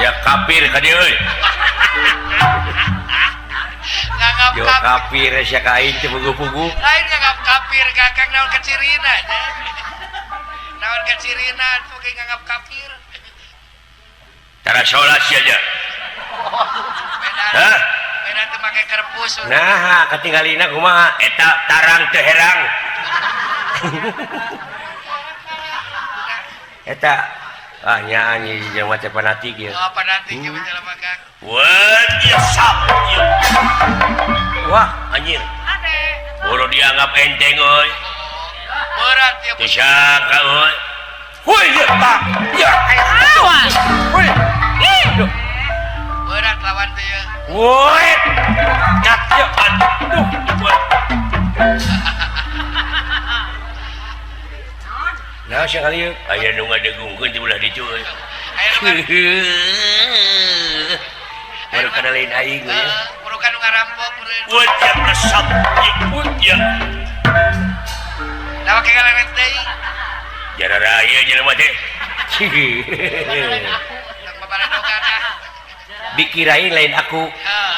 ya kafir ka dieu euy yo kafir sia kain teh pugu-pugu lain nganggap kafir kakang naon kecirina naon kecirina poe nganggap kafir cara salat sia aja hah beda teu make kerpus nah katinggalina kumaha eta tarang teu herang eta nyanyi jelema teh fanatik ya oh fanatik ya jelema kang wah anjir boro dianggap enteng euy berat ya disangka euy woi ya tak ya awan woi berat lawan teh ya woi cat ya aduh nah sekali aya nu ngadegungkeun di belah ditu euy baru kana lain aing ya burukan nu ngarampok woi ya resep ya da make galeret deui jara raya jelema teh babaradogana dikirain lain aku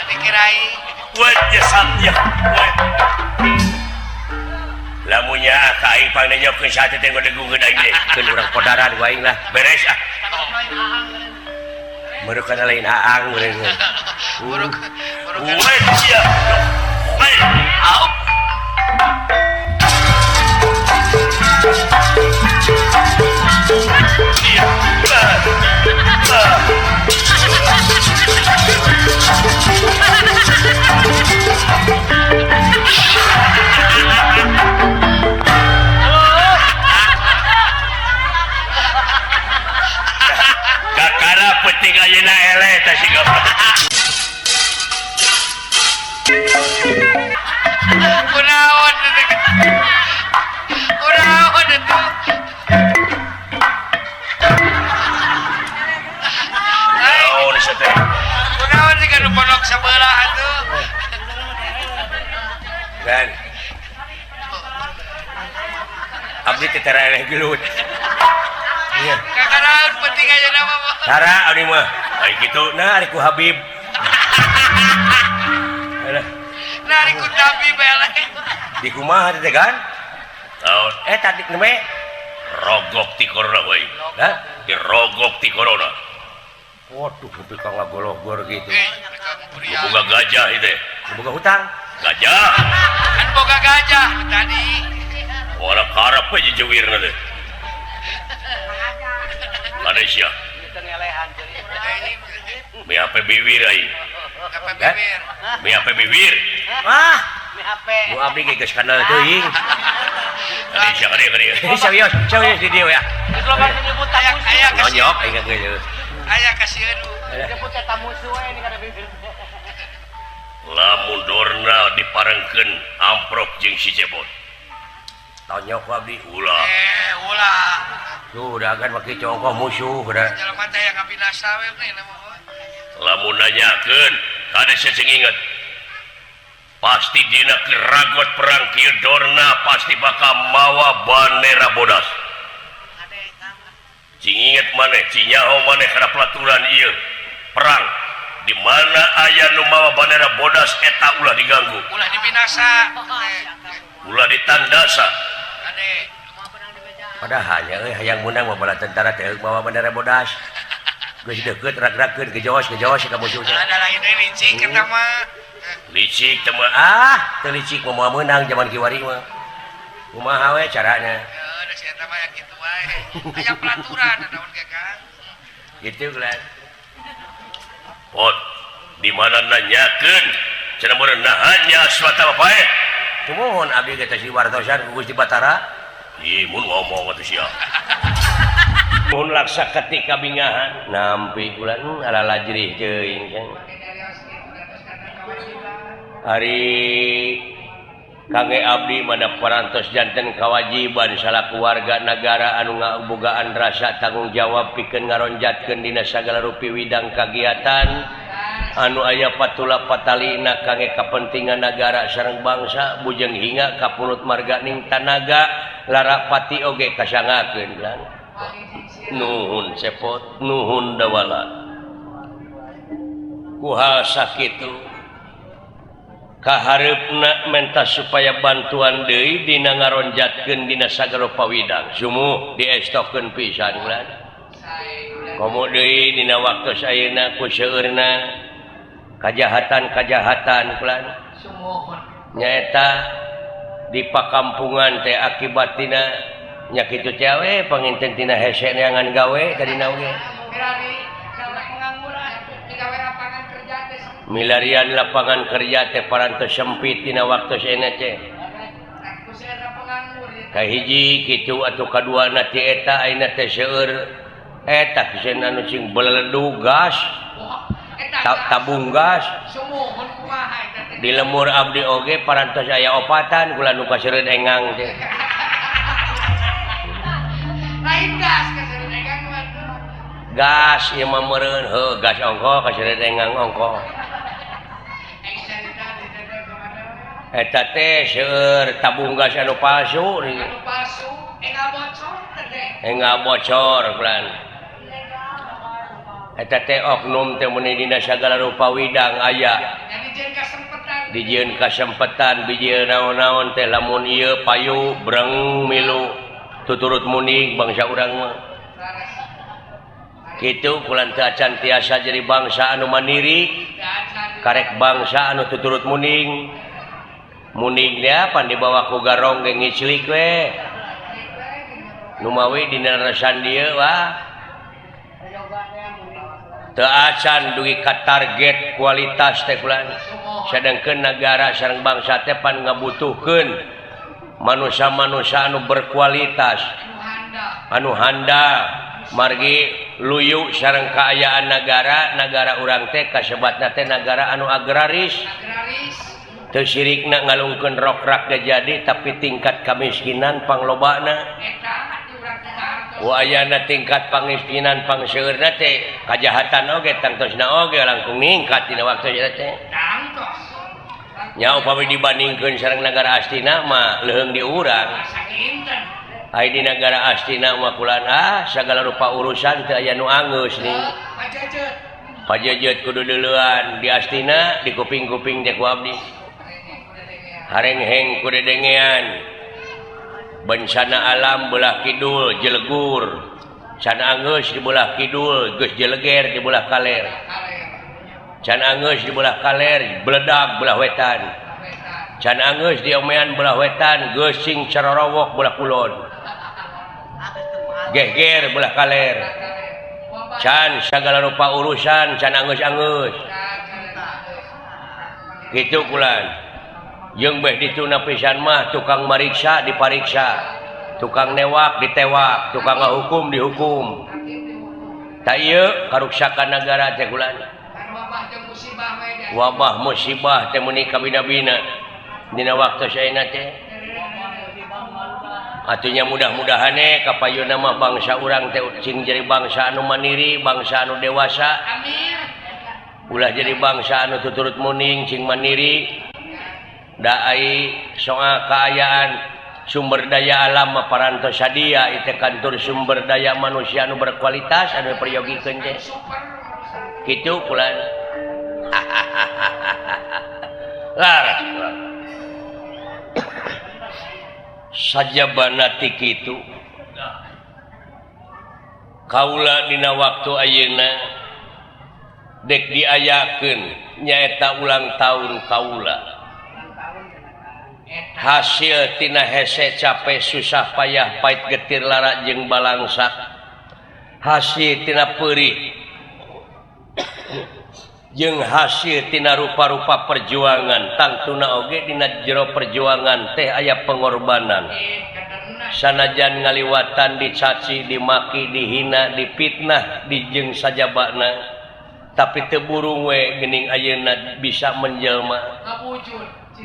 dikirain woi ya satya woi lamunya ka aing pangnanyopkeun sate teh ngadegungkeun aing teh keun urang podaran ku aing lah beres ah baru kana lain aang urang burukan woi ya woi au kakara penting ayeuna ele teh siga kunaon itu naon ieu teh kunaon sih kan pondok sebelah atuh kan abdi teh tereleh gelut iya kakaraun penting ayeuna mah tara abdi mah ai kitu nah ari ku Habib nari ku tapi belek di kumaha teh kan taon tadi neme rogok ti corona we hah dirogok ti corona waduh sampai ka ngagologor gitu boga gajah itu boga hutang gajah kan boga gajah tadi wala karep aja jewirna teh ada sia mi HP bibir ai apa bibir mi HP bibir mi HP nu abdi ge geus kana teuing ada sia sawios di dieu ya aya nonyok ingat geus aya kasieun lamun dorna diparengkeun amprok jeung si Jebot tonyok abdi ulah ulah sudah kan pakai congkok musuh udah jelema teh yang ngabinasa we lamun nanyakeun kada seseng inget pasti dina keragot perang kieu dorna pasti bakal mawa bandera bodas cing inget maneh cinyaho maneh kana pelaturan ieu perang di mana aya nu mawa bandera bodas eta ulah diganggu ulah dibinasa ulah ditandasa padahal nya hayang menang mah tentara teh mawa bandera bodas geus deukeut rak-rakeun ke Jawa ka musuhna ada lain deui licik eta mah licik teh mah teu licik mah moal meunang zaman kiwari mah kumaha we carana da si eta mah aya kitu wae aya peraturan naon ge Kang gitu kan pot di mana nanyakeun cenah meureun nahanya swata bae tumuhun abdi geus diwartosan ku Gusti Batara ih mun ngomong atuh sia mun laksa ketika bingahan nampi bulan ala lajrih teuing kan hari kangge abdi mana parantos janten kawajiban salaku warga negara anu ngabogaan rasa tanggung jawab pikeun ngaronjatkeun dina sagala rupi widang kagiatan anu aya patula patalina kangge kapentingan negara sareng bangsa bujeng hinga kapulut marga ning tanaga lara pati oge kasangakeun kan nuhun cepot nuhun dawala kuhal sakitu kaharepna mentas supaya bantuan deui dina ngaronjatkeun dina sagara pawidang sumuh diestokeun pisan ulah komo deui dina waktu sayeuna ku seueurna kajahatan ulah nyaeta di pakampungan teh akibatina nya kitu teh panginten tina hese neangan gawe kadina oge milarian lapangan kerja teh parantos sempit tina waktu saeuna teh kahiji kitu atuh kaduana ti eta ayeuna teh seueur eta pisan anu cing beleledu gas tabung gas di lemur abdi oge parantos aya opatan kula nu kaseureud engang teh lain gas kaseureud engang gas ieu mah meureun heuh gas ongko kaseureud engang ongko eta teh seueur tabung gas anu palsu enggak bocor kulan eta teh oknum teh muni dina sagala rupa widang aya dijieun kasempetan bijieun naon-naon teh lamun ieu payu breng milu tuturut muning bangsa urang mah kitu kulan teh acan tiasa jadi bangsa anu mandiri karek bangsa anu tuturut muning dia pan dibawa ku garong ge ngiclik we nu mawi dina resan dieu wah teu acan dugi ka target kualitas teh kulan sadengkeun negara sareng bangsa teh pan ngabutuhkeun manusia-manusia anu berkualitas anu handal margi luyu sareng kaayaan negara urang teh kasebatna teh negara anu agraris teu sirikna ngalungkeun rokrak jadi tapi tingkat kemiskinan panglobana wayana tingkat pangmiskinan pangseueurna teh kajahatan oge tangtosna oge langkung ningkat dina waktu eta teh nya upami dibandingkeun sareng negara astina mah leuheung di urang ai di negara astina mah kulan sagala rupa urusan teu aya nu anggeus nih pajejeut kudu deuleuan di astina di kuping-kuping teh ku abdi harengheng ku dedengean bencana alam belah kidul jelegur can anggeus di belah kidul geus jeleger di belah kaler can anggeus di belah kaler beledag belah wetan can anggeus di omean belah wetan geus sing carorowok belah kulon geger belah kaler can sagala rupa urusan can anggeus-anggeus kitu kulan jeung beh dituna pisan mah tukang mariksa dipariksa tukang newak ditewak tukang ngahukum dihukum ta ieu karuksakan negara teh kulan wabah musibah teh muni kabina-bina dina waktu saeuna teh atunya mudah-mudahane kapayuna mah bangsa urang teh cing jadi bangsa anu mandiri bangsa anu dewasa ulah jadi bangsa anu tuturut muning cing mandiri da ai soal kaayaan sumber daya alam parantos sadia itu kantor sumber daya manusia anu berkualitas anu priyogikeun teh kitu kulan laras sajabana ti kitu kaula dina waktu ayeuna dek diayakeun nyaeta ulang tahun kaula hasil tina hese capek susah payah pait getir lara jeung balangsak hasil tina peurih jeung hasil tina rupa-rupa perjuangan tangtuna oge dina jero perjuangan teh aya pengorbanan sanajan ngaliwatan dicaci dimaki dihina dipitnah dijeng sajabana tapi teu burung we geuning ayeuna bisa menjelma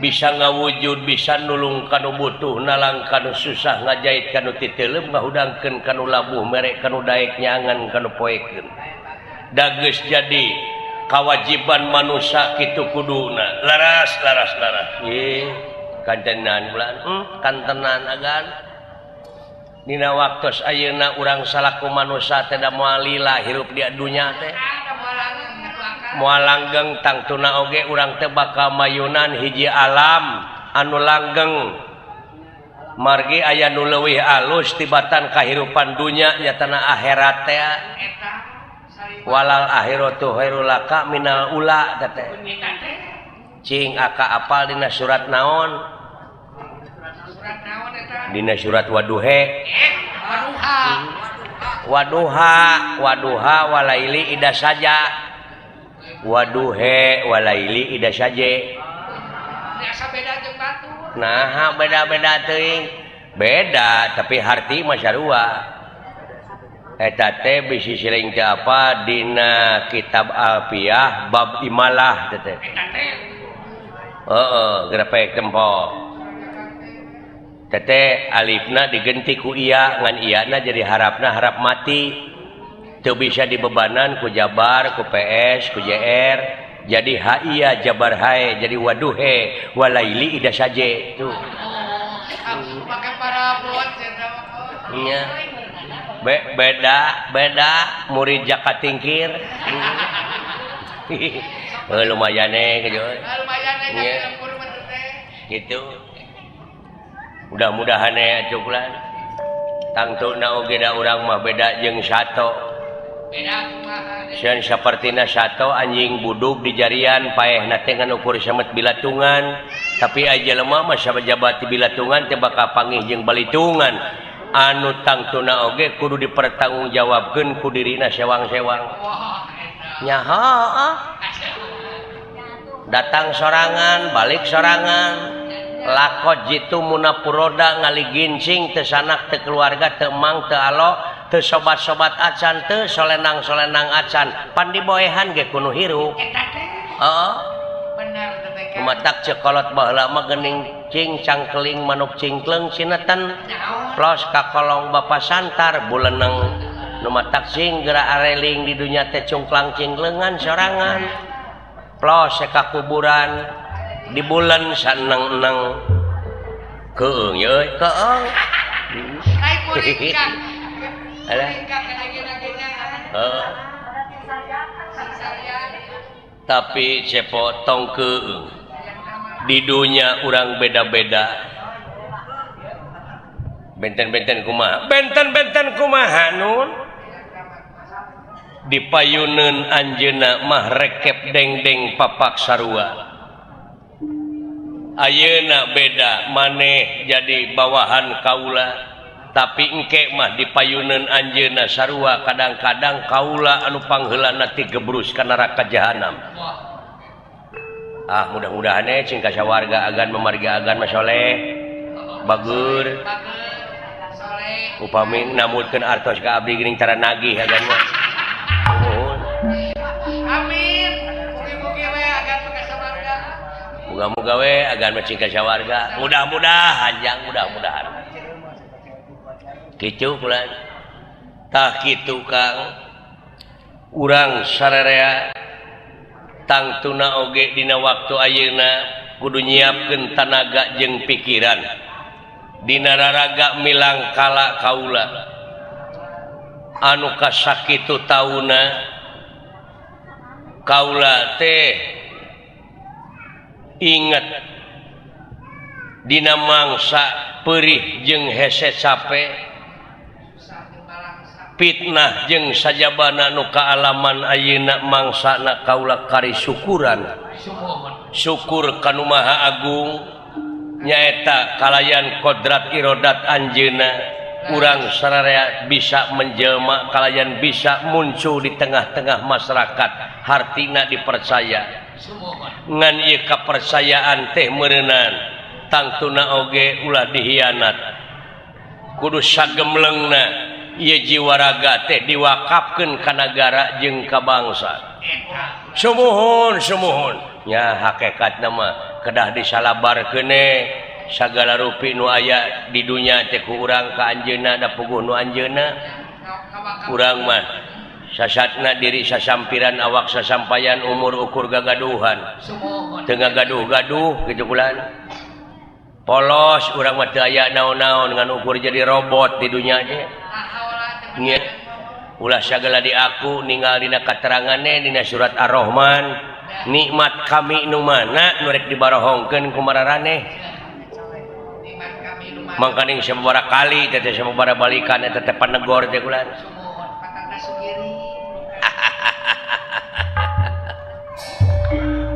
bisa ngawujud bisa nulung kanu butuh nalang kanu susah ngajait kanu titeuleum ngahudangkeun kanu labuh mere kanu daek nyangan kanu poekeun da geus jadi kewajiban manusia kitu kuduna laras ieu kantenan bulan kantenan agan dina waktos ayeuna urang salaku manusia teh da moal lila hirup di dunya teh moal langgeng tangtuna oge urang teh bakal mayunan hiji alam anu langgeng margi aya nu leuwih alus tibatan kahirupan dunya nyatana akhirat teh walal akhiratu khairul laka minal ula teh cing aka apal dina surat naon dina surat waduhe waduha walaili ida saja waduhe walaili ida saja nah beda-beda teuing beda tapi harti masarua eta teh bisi siling teh apa dina kitab Alfiyah bab imalah teh grafik tempo tete alifna digenti ku iya ngan iyana jadi harapna harap mati teu bisa dibebanan ku jabar ku PS ku JR jadi iya jabar hae jadi waduhe walaili ida saje tuh pakai para buat iya beda murid Jaka Tingkir lumayan gitu gitu mudah-mudahan ya cuklan tangtuna oge da urang mah beda jeung sato sieun sapertina sato anjing budug di jarian paehna teh ngan ukur samet bilatungan tapi aja lemah mah sabajabat ti bilatungan teh bakal panggih jeung balitungan anu tangtuna oge kudu dipertanggungjawabkeun ku dirina sewang-sewang nyaho datang sorangan balik sorangan lakot jitu munapuroda ngali gincing teu sanak teu keluarga teu mang teu alo teu sobat-sobat acan teu solenang-solenang acan pan diboehan ge kudu hirup heeh bener teh matak cekolot baheula mah geuning cing cangkeling manuk cingkleng sinetan plos ka kolong bapa santar buleuneng nu matak cing geura areling di dunya teh cungklang cingklengan sorangan plos ka kuburan di bulan saneng-neng keung euy keung ai purika tapi cepotong keung di dunya urang beda-beda benten-benten kumaha nun dipayuneun anjeunna mah rekep deng-deng papak sarua ayeuna beda maneh jadi bawahan kaula tapi engke mah dipayuneun anjeunna sarua kadang-kadang kaula anu pangheulana ti gebrus ka neraka jahanam mudah-mudahan cing ka sawarga agan memargi agan mah soleh bagur upami namutkeun artos ka abdi geuning cara nagih agan mah amin mugi-mugi we agan ka sawarga muga-muga we agan macing ka sawarga mudah-mudahan kitu pulan tah kitu Kang urang sararea tangtuna oge dina waktu ayeuna kudu nyiapkeun tanaga jeung pikiran dina raraga milang kala kaula anu kasakitu tauna kaula teh inget dina mangsa perih jeung hese capek fitnah jeung sajabana nu kaalaman ayeuna mangsana kaula kari syukuran syukur kanu Maha Agung nyaeta kalayan kodrat irodat anjeunna urang sararea bisa menjelma kalayan bisa muncul di tengah-tengah masyarakat hartina dipercaya ngan ieu kapercayaan teh meureunnan tangtuna oge ulah dihianat kudu sagemlengna ieu jiwa raga teh diwakafkeun ka nagara jeung ka bangsa sumuhun nya hakikatna mah kedah disalabarkeun sagala rupi nu aya di dunya teh ku urang ka anjeunna da puguh nu anjeunna urang mah sasatna diri sasampiran awak sasampayan umur ukur gagaduhan teu ngagaduh-gaduh kitu kulan polos urang mah teu aya naon-naon ngan ukur jadi robot di dunya ge nya ulah sagala di aku ninggal dina kateranganna dina surat Ar-Rahman nikmat kami nu mana nu rek dibarohongkeun ku mararaneh mangkaning sababaraha kali teh sababaraha balikan eta teh panegor teh kulan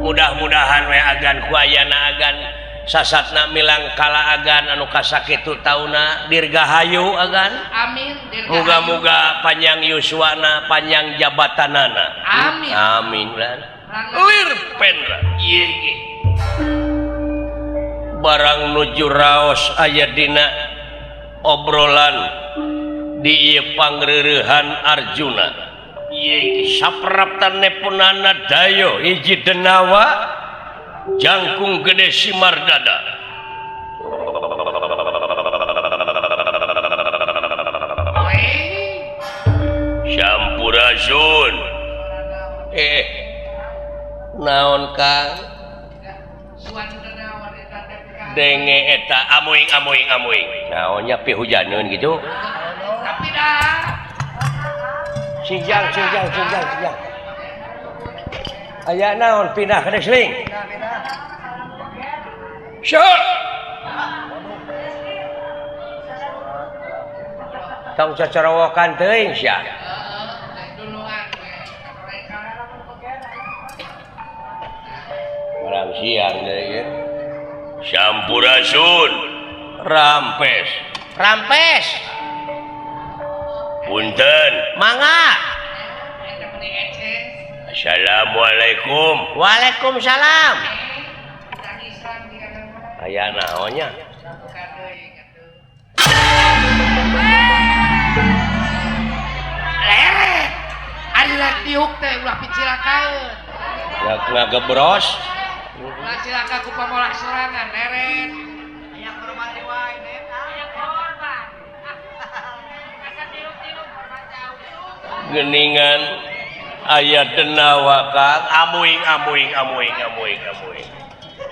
mudah-mudahan we agan ku ayana agan sasatna milang kala agan anu kasakitu tauna dirgahayu agan amin muga-muga panjang yuswana panjang jabatanana amin amin lan lir pendra ieu ge barang nuju raos aya dina obrolan di ieu pangreurehan Arjuna ieu sapraptan nepunana dayo hiji denawa jangkung gede Simardada Sampurasun naon Kang denge eta amuing naonnya pi hujaneun gitu tapi dah sinjang aya naon pindah ka desling syuk tong cocorowokan teuing sia barang siang deui ya Sampurasun rampes punten mangga Assalamualaikum Waalaikumsalam aya naonnya leret adalah tiuk teh ulah picilakaeun ngagebros ulah cilaka ku pamolah sorangan leret aya korban wae net aya korban asa tiuk-tiuk korban jauh geningan aya denawa Kang amuing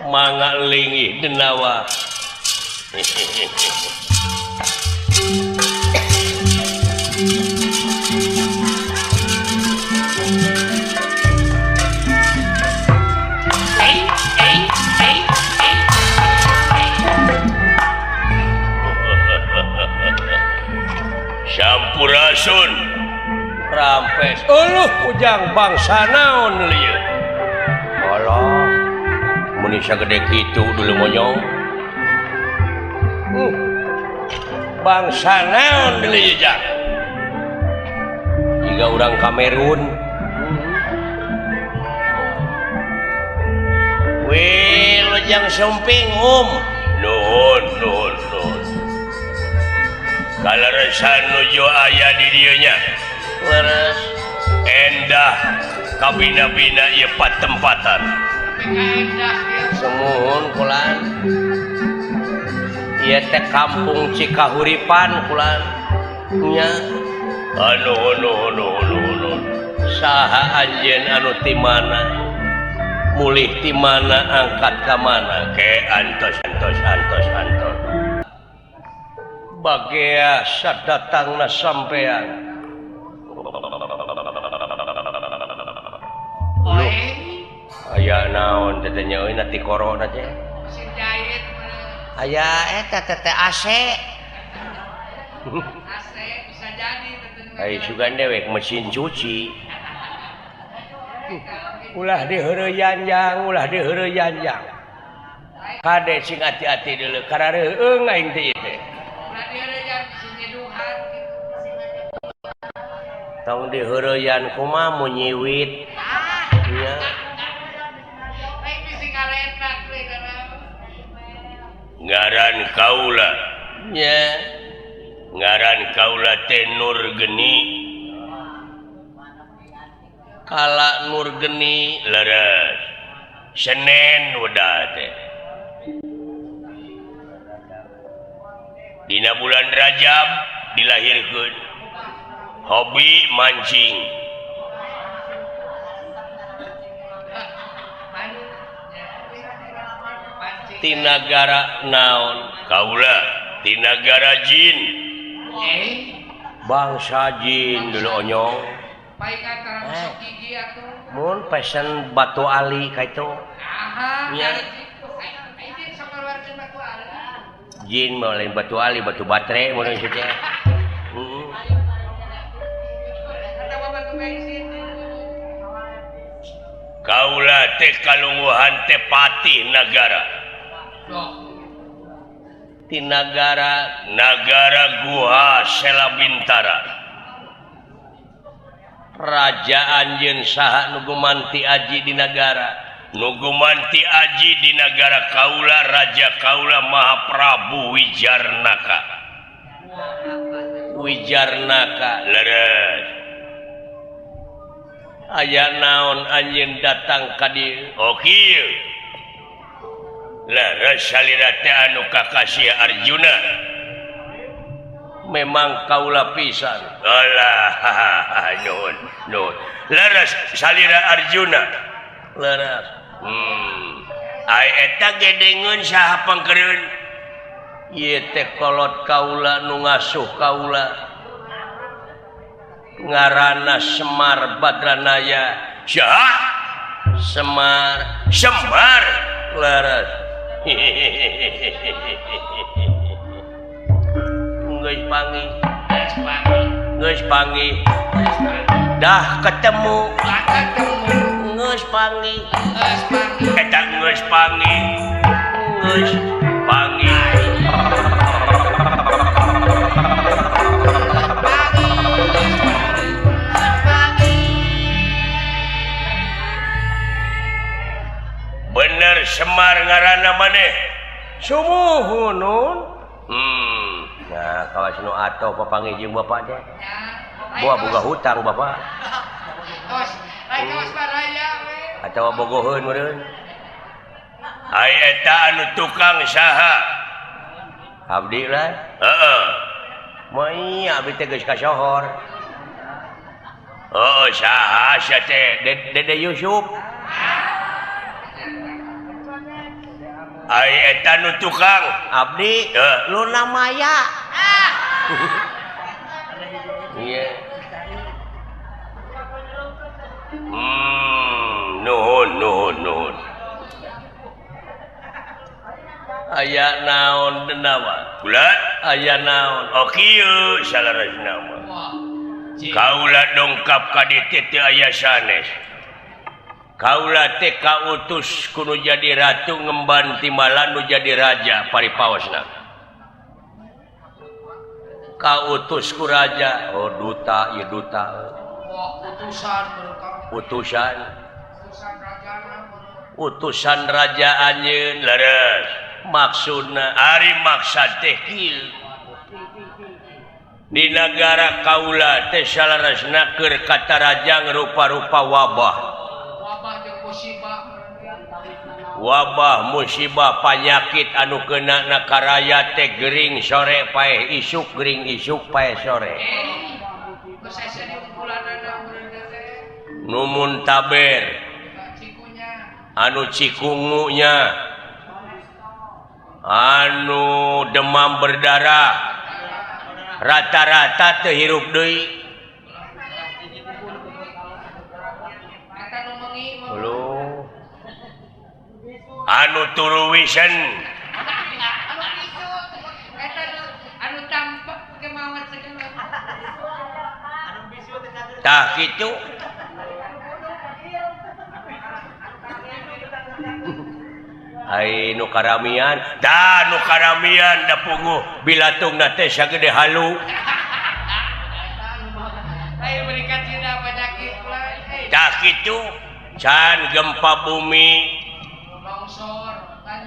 mangga linggih denawa Sampurasun rampes ujang bangsa naon lieu Allah mun sagede kitu dulu monyong bangsa naon lieu jang jiga urang Kamerun we lojang sumping nuhun kaleresan nuju aya di dieu nya leres endah kabina-bina ieu patempatan semuhun kulan ieu teh kampung Cikahuripan kulan nya anu saha anjeun anu ti mana mulih ti mana angkat ka mana ke antos bagea sadatangna sampean aya naon teh nyeuna ti corona teh mesin jahit aya eta teh AC bisa jadi ai sugan dewek mesin cuci ulah diheureuyan jang kade sing ati-ati deuleu karareueung aing teh teh ulah diheureuyan mesin nyeduhan tong diheureuyan kumaha mun nyiwit nya ngaran kaula nya ngaran kaula teh Nurgeni kala Nurgeni leres Senen udah teh dina bulan Rajab dilahirkeun hobi mancing ti nagara naon kaula ti nagara jin bangsa jin dulu onyong paingan tarang sok gigi atuh mun pesen batu ali ka itu nya ini sama keluarga batu ali jin mah lain batu ali batu baterai mun situ ada bapak bensin kaula teh kalungguhan teh patih nagara ti nagara Guha Sela Bintara raja anjeun saha nu gumanti aji di nagara nu gumanti aji di nagara kaula raja kaula Mahaprabu Wijarnaka leres aya naon anjeun datang ka dieu kieu leres salira teh anu kakasih Arjuna memang kaula pisan alah nun leres salira Arjuna leres ai eta gedengeun saha pangkereun ieu teh kolot kaula nu ngasuh kaula ngaranna Semar Badranaya Semar leres geus panggih dah ketemu geus panggih eta geus panggih bener Semar ngaranna maneh sumuhun nun nah kawas nu ato papanggih jeung bapak teh buah boga hutang bapak tos lain kawas baraya we atawa bogoheun meureun ai eta anu tukang saha abdi lah heeh moy abdi teh geus kasohor saha sia teh Dede Yusuf ai eta nu tukang abdi Luna Maya iya nuhun aya naon denawa bulat aya naon kieu salarasna mah kaula dongkap ka dieu teh aya sanes kaula teh kautus kudu jadi ratu ngemban timbalan nu jadi raja paripaosna kautus ku raja duta ieu duta utusan raja anjeun leres maksudna ari maksad teh kieu di negara kaula teh salarasna keur katarajang rupa-rupa wabah musibah panyakit anu kena na karaya teh gering sore paeh isuk gering isuk paeh sore numun taber anu cikungunya anu demam berdarah rata-rata teu hirup deui anu turu wisen anu tampak kemawat segala tah kitu ai nu karamian da punguh bilatungna teh sagede halu ayo berikan cina penyakit lain tah kitu can gempa bumi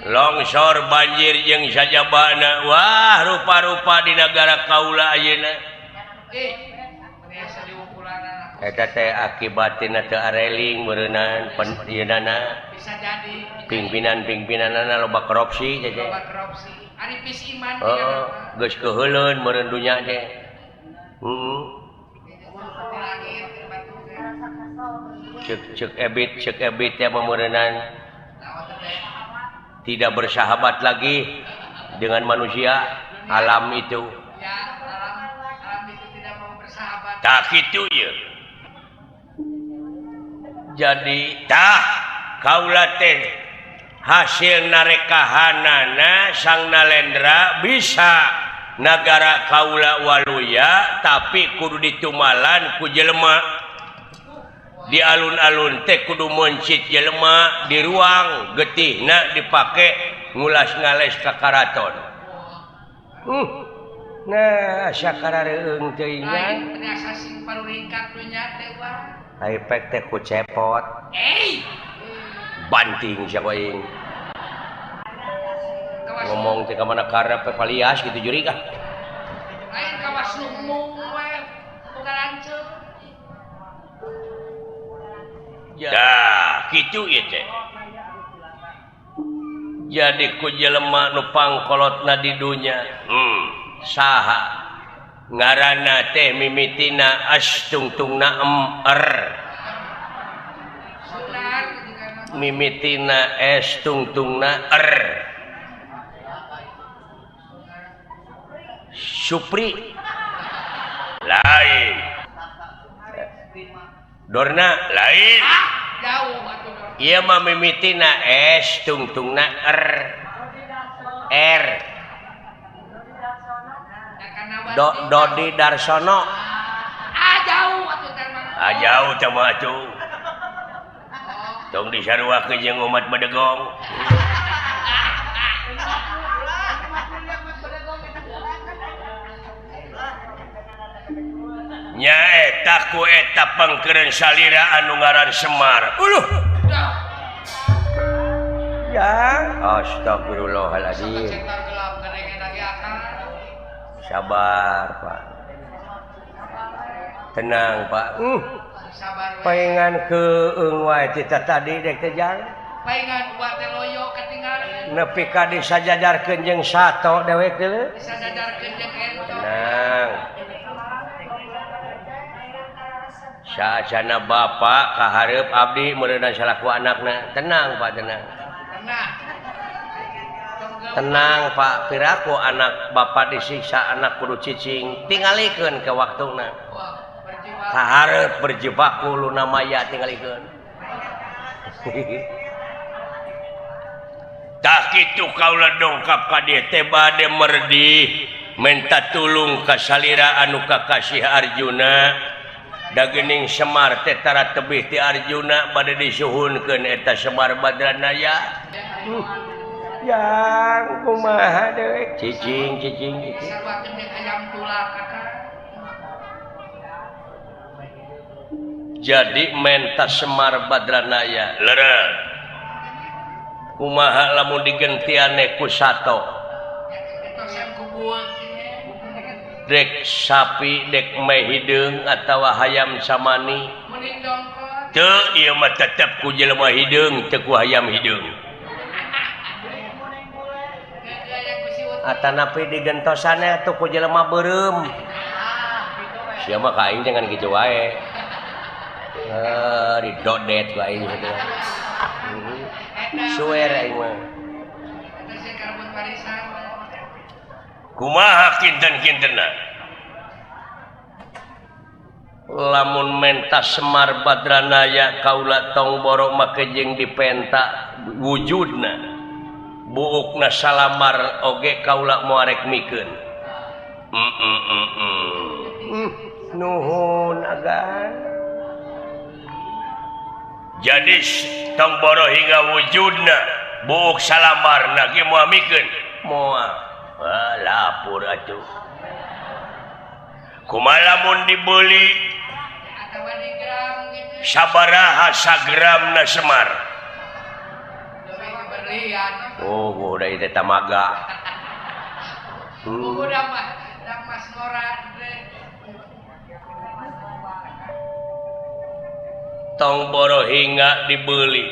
longsor banjir jeung sajabana wah rupa-rupa di negara kaula ayeuna eta teh akibatina teu areling meureunana yeunana bisa jadi pimpinan-pimpinanana loba korupsi teh ari pis iman geus keheuleun meureun dunya teh cek ebit teh pameureunana tidak bersahabat lagi dengan manusia alam itu Ya, alam itu tidak mau bersahabat. tak gitu ya jadi tah kaula teh hasil narekahanana sang Nalendra bisa negara kaula waluya tapi kudu ditumalan ku jelema di alun-alun teh kudu mencit jelema di ruang getihna dipake ngulas-ngales ka karaton nah sakarareung teuing Lain penasa sing paru ringkat dunya teh wah. Aipek teh ku cepot banting siapa yang ngomong teh kamana karep palias gitu juri kah Lain kawas lumung we bukan lanceur. ya gitu ya teh jadi ku jelema nu pangkolotna di dunya saha ngaranna teh mimitina astungtungna Sunar gitu kan. mimitina estungtungna Supri lain Dorna lain Jauh atuh dong. ieu mah mimitina estungtungna R Dodi Darsono Jauh atuh teh mah. jauh teh mah atuh tong disaruakeun jeung umat Bedegong nyaeta ku eta pangkeureun salira anu ngaran Semar ya astagfirullahaladzim Sektor gelap kedengen lagi akal. sabar Pak tenang Pak Sabar we. paingan keung wae tita tadi dek teh jang Paingan buat teh loyo ketinggalan. nepi ka disajajarkeun jeung sato dewek teh Bisa dadarkeun jeung ento. tenang saacana bapak kahareup abdi meureunna salaku anakna tenang Pak tenang Tenang. tenang Pak piraku anak bapak disiksa anak kudu cicing tingalikeun ke waktuna Wah, berjiwa. kahareup berjibaku luna maya tingalikeun tah kitu kaula dongkap ka dieu teh bade merdi menta tulung ka salira anu kakasih Arjuna da geuning Semar teh tara tebih ti Arjuna bade disuhunkeun eta Semar Badranaya yang kumaha dewe cicing Sarwakeun jeung ayam tulak kakak. jadi menta Semar Badranaya leureuh kumaha lamun digentiane ku sato Itu yang kubuat. dek sapi dek meh hideung atawa hayam samani Mending dongkot. teu ieu mah tetep ku jelema hideung teu ku hayam hideung Yang kusiut. atanapi digentosane atuh ku jelema beureum sia mah ka aing jangan kitu wae didodet ku aing gitu suwer aing mah Eta sih karbon warisan. kumaha kinten-kintenna lamun menta Semar Badranaya kaula tong borok make jeung dipenta wujudna buukna salamar oge kaula moarek mikeun nuhun agan jadi tong boro hingga wujudna buuk salamarna ge moal mikeun moal lapur atuh kumaha lamun dibeli Atawa di gram gitu. sabaraha sagramna Semar Lebih keberlian. udah itu tamaga Udah mas Nora deh. tong boro hingga dibeli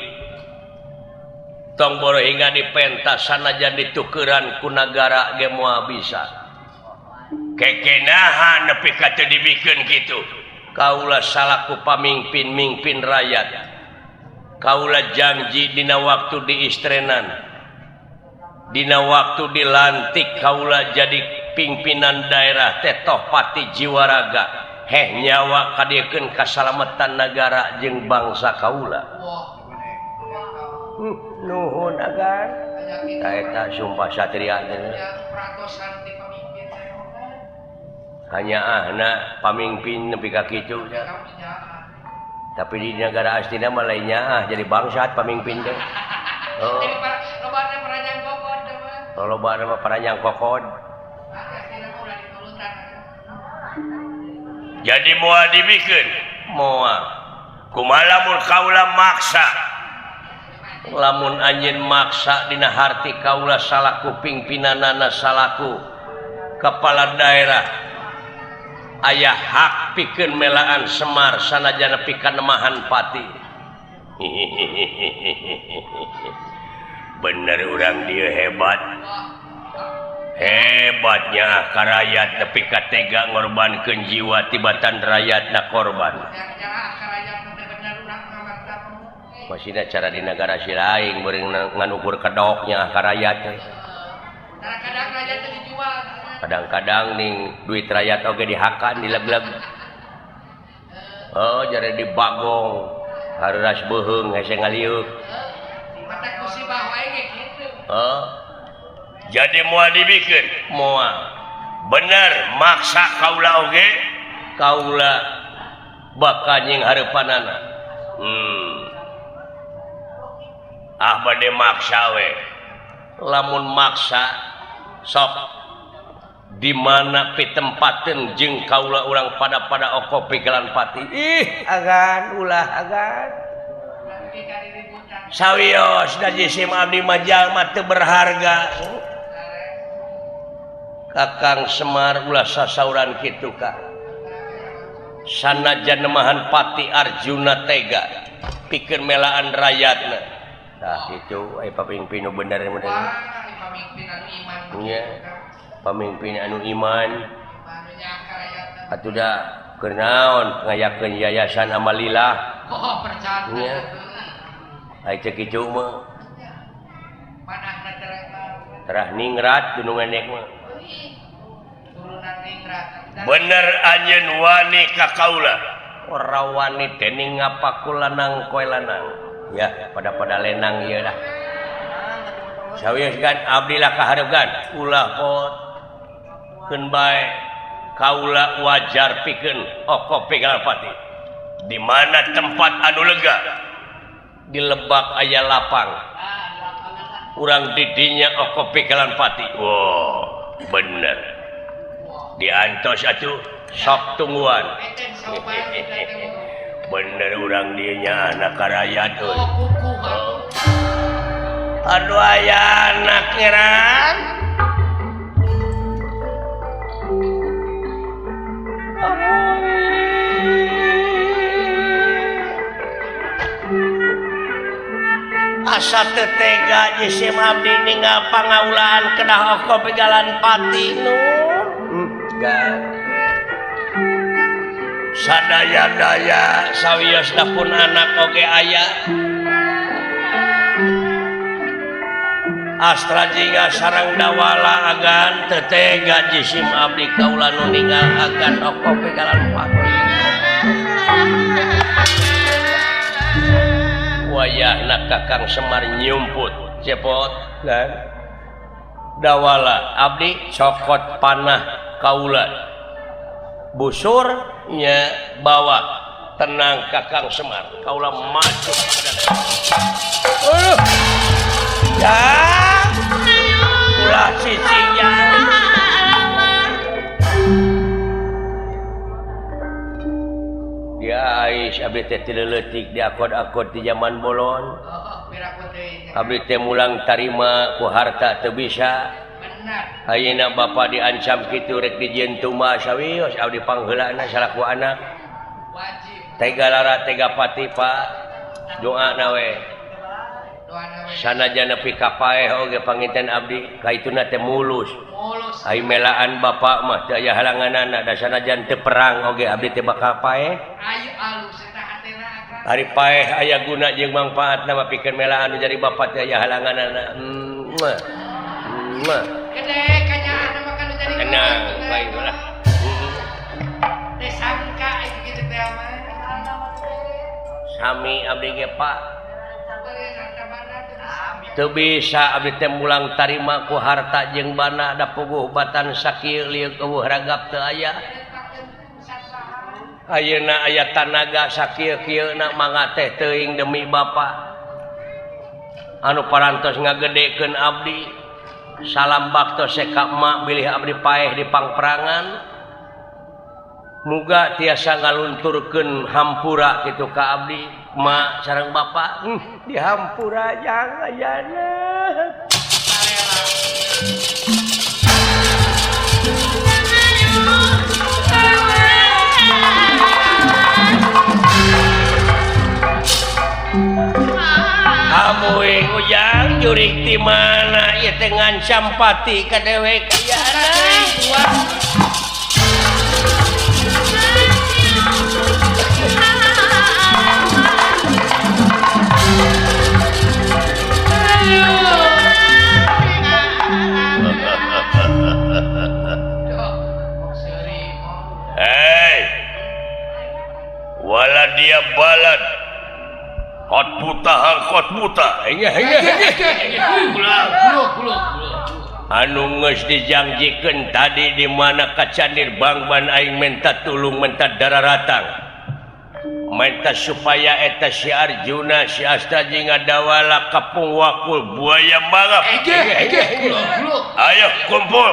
tong boro hingga dipentas sanajan ditukeran ku nagara ge moal bisa kekenaha nepi ka teu dibikeun kitu kaula salaku pamimpin rakyat kaula janji dina waktu diistrenan dina waktu dilantik kaula jadi pimpinan daerah tetoh pati jiwaraga heh nyawa kadiekeun kasalamatan negara jeung bangsa kaula. Nuhun agan eta sumpah satria hanya ahna pamimpin nepi ka kitu tapi di negara astina mah lainnya jadi bangsat pamimpin teh. Oh. Loba mah paranyang kokod. Jadi moal dibikeun moal kumaha mun kaula maksa lamun anjeun maksa dina harti kaula salaku pimpinanana salaku kepala daerah aya hak pikeun melaan Semar sanajan nepi ka nemahan pati. Bener urang dia hebatnya ka rakyat nepi ka tega ngorbankeun jiwa tibatan rakyatna korban. Masihna cara di negara si lain beureung nganukur kedoknya ka rakyat. Kadang-kadang rakyat teh dijual. Kadang-kadang ning duit rakyat oge dihakan dileg-leg. Oh jare dibagong hareras beuheung hese ngaliuk. Mata musibah wae ge kitu. Oh. Jadi moal dibikeun moal. Bener maksa kaula oge kaula bakal nying hareupanana. Bade maksa we lamun maksa sok di mana pitempateun jeung kaula urang pada oko pigelan pati agan ulah agan sawios da jisim abdi mah jalma teu berharga Kakang Semar ulah sasauran kitu ka sanajan nemahan pati Arjuna tega pikeun melaan rakyatna. Nah itu pamimpin nu bener pamimpin anu iman. Iya. Pamimpin anu iman. Atuh da keur naon ngayakeun yayasan Amalillah. Oh percaya. Iya. Ai cek kitu mah. Manahna terah ningrat gunung enek mah. Turunan ningrat. Bener anjeun wani ka kaula. Ora wani teh ning ngapakulanang koe lanang. Ya pada lenang ieu dah. Sawios kan abdi lah kahareugan ulah pot keun bae kaula wajar pikeun oko pigelan pati. Di mana tempat anu lega di Lebak aya lapang. Urang didinya oko pigelan pati. Wow, bener. Diantos atuh sok tungguan. Bener urang dinya anak rakyat tuh. Aduh aya anak ngeran. Asa teu tega jisim abdi ninggal pangaulaan kedah oko pigalan pati nu. Sadaya-daya sawiosna pun anak oge aya astra jingga sarang dawala agan teu tega jisim abdi kaula nu ninggal agan oko pigalan pati. Wayahna Kakang Semar nyumput cepot kan dawala abdi cokot panah kaula busur nya bawa tenang Kakang Semar kaula maju ya ulah cicinya dia ais abdi teh tileutik di akod-akod di zaman bolon abdi teh mulang tarima ku harta teu bisa. Ayeuna bapa diancam kitu rek dijieun tumbas sawios abdi pangheulana salaku anak. Wajib. Tega lara tega pati Pak. Doana we. Sanajan nepi ka paeh oge panginten abdi kaituna teh mulus. Ai melaan bapa mah teu aya halanganana da sanajan teu perang oge abdi teh bakal paeh. Ayu alus eta hatena akan. Ari paeh aya guna jeung mangpaatna mah pikeun melaan jadi bapa teh aya halanganana. mah gede kanyaan mah kan jadi tenang baiklah disangka gitu teh mah sami abdi ge Pak teu bisa abdi teh mulang tarima ku harta jeung bana da puguh batan sakieu lieu eueuh ragap teu aya ayeuna aya tanaga sakieu-kieuna mangga teh teuing demi Bapa anu parantos ngagedekeun abdi salam bakto seka emak bilih abdi paeh di pangperangan muga tiasa ngalunturkeun hampura kitu ka abdi emak sareng Bapa di hampura jang ayana amuing ujang jurik di mana ieu teh ngancam pati ka dewek ayana hei wala dia balad kot buta kot buta anu geus dijanjikeun tadi di mana ka Candir Bangban aing minta tulung minta dararatang minta supaya eta si Arjuna si Astaji ngadawala kapung wakul buaya mangap ayo kumpul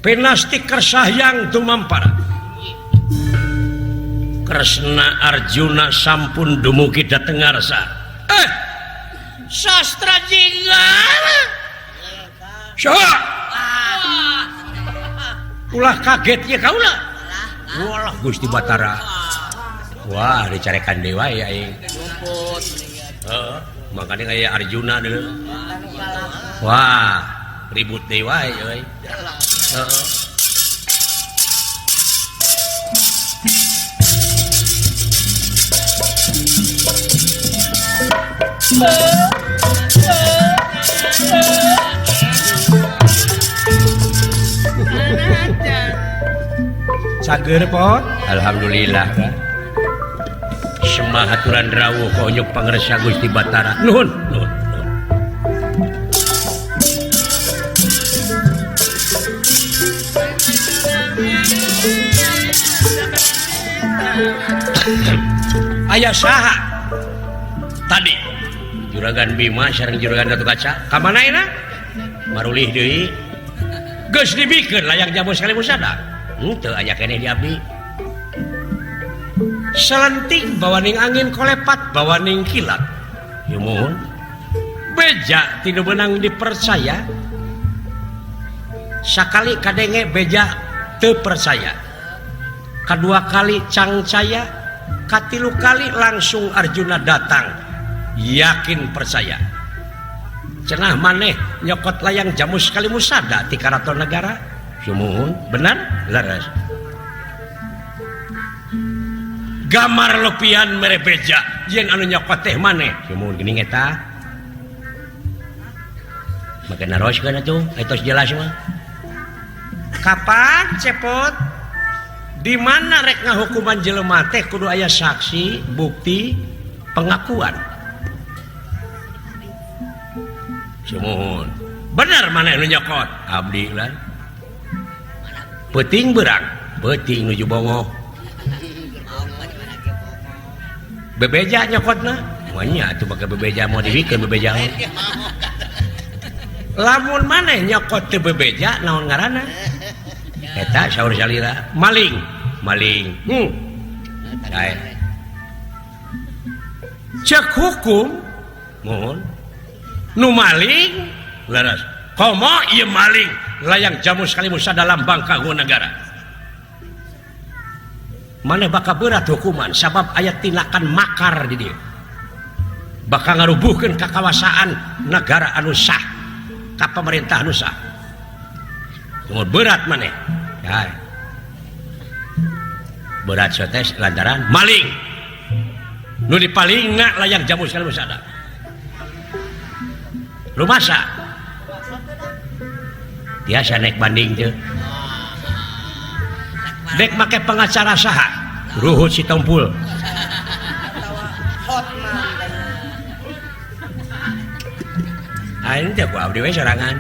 Pinasti kersahyang tumampar Kresna Arjuna sampun dumugi dateng ngarsa sastra jingana syah ulah kaget ya kaulah walah Gusti Batara wah dicarekan dewa ya aing makanya kayak Arjuna dulu wah ribut dewa ya cager pot alhamdulillah kan semahaturan rawuh konyok pangresa Gusti Batara nuhun ayah saha tadi Juragan Bima sareng Juragan Datu Kaca kamana enak marulih deui geus dibikeun layang jamu sekali musada teu aya keneh di abdi selenting bawaning angin kolepat bawaning kilat ya mohon beja tidak benang dipercaya sakali kadenge beja teu percaya kedua kali cangcaya katilu kali langsung Arjuna datang yakin percaya cenah maneh nyokot layang jamu sekali musada ti karaton negara sumuhun benar laras gamar lepian mere beja yen anu nyokot teh maneh sumuhun geuning eta make naroskeun atuh etos jelas mah kapan cepot di mana rek ngahukuman jelema teh kudu aya saksi bukti pengakuan sumuhun bener mana nu nyokot abdi lan peuting berang peuting nuju bongo bebeja nyokotna monya atuh make bebeja mau dibikeun bebeja lamun maneh nyokot teu bebeja naon ngaranna eta saur salira maling sae cek hukum mohon nu maling laras komo ieu maling layang jamu sekali musa dalam bangka negara maneh bakal berat hukuman sabab aya tindakan makar di dieu bakal ngarubuhkeun kakawasan negara anu sah ka pemerintah anu sah. Umur berat maneh. Ya. Berat sotes lantaran maling. Nu dipalingna layak jamu sekali musada. Lumasa. Biasa naik banding teu. Dek make pengacara saha? Ruhut Sitompul. Ini teh ku abdi we sorangan.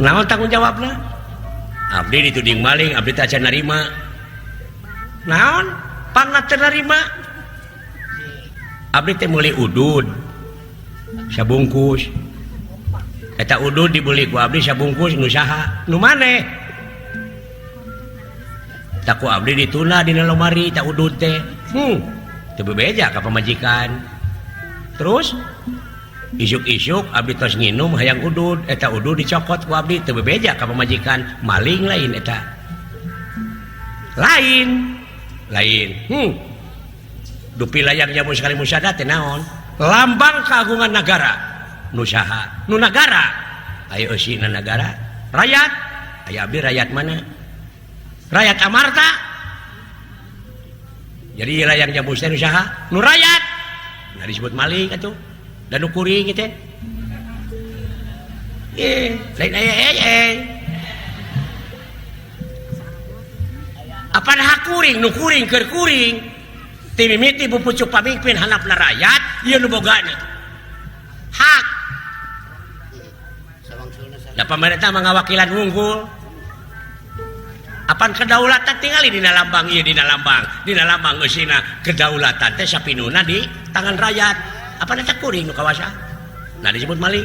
Naon tanggung jawabna? Abdi dituding maling, abdi teh acan narima. Naon? Pangat teu narima. Abdi teh meuli udud. Sabungkus. Eta udud dibeli ku abdi sabungkus nu saha? Nu maneh? Tak ku abdi dituna dina lomari tak udud teh. Teu bebeja ka pamajikan. Terus isuk-isuk abdi tos nginum hayang udud, eta udud dicokot ku abdi teu bebeja ka pamajikan, maling lain eta. Lain. Dupi layang jamu sekali musada teh naon? Lambang keagungan negara. Nu saha? Nu nagara. Aya eusina nagara. Rakyat. Aya abdi rakyat mana? Rakyat amarta. Jadi layang jamu teh nu saha? Nu rakyat. Nah disebut maling atuh. Dan nu kuring teh. Lain aya. Apa hak kuring? Nu kuring keur kuring. Ti mimiti pupucuk pamimpin handapna rakyat, ieu nu bogana. Hak. Da pamarentah mangawakilan unggul. Apan kedaulatan tinggali dina lambang ieu dina lambang eusina kedaulatan teh sapinuna di tangan rakyat. Apa eta kuring nu kawasa? Nah disebut maling.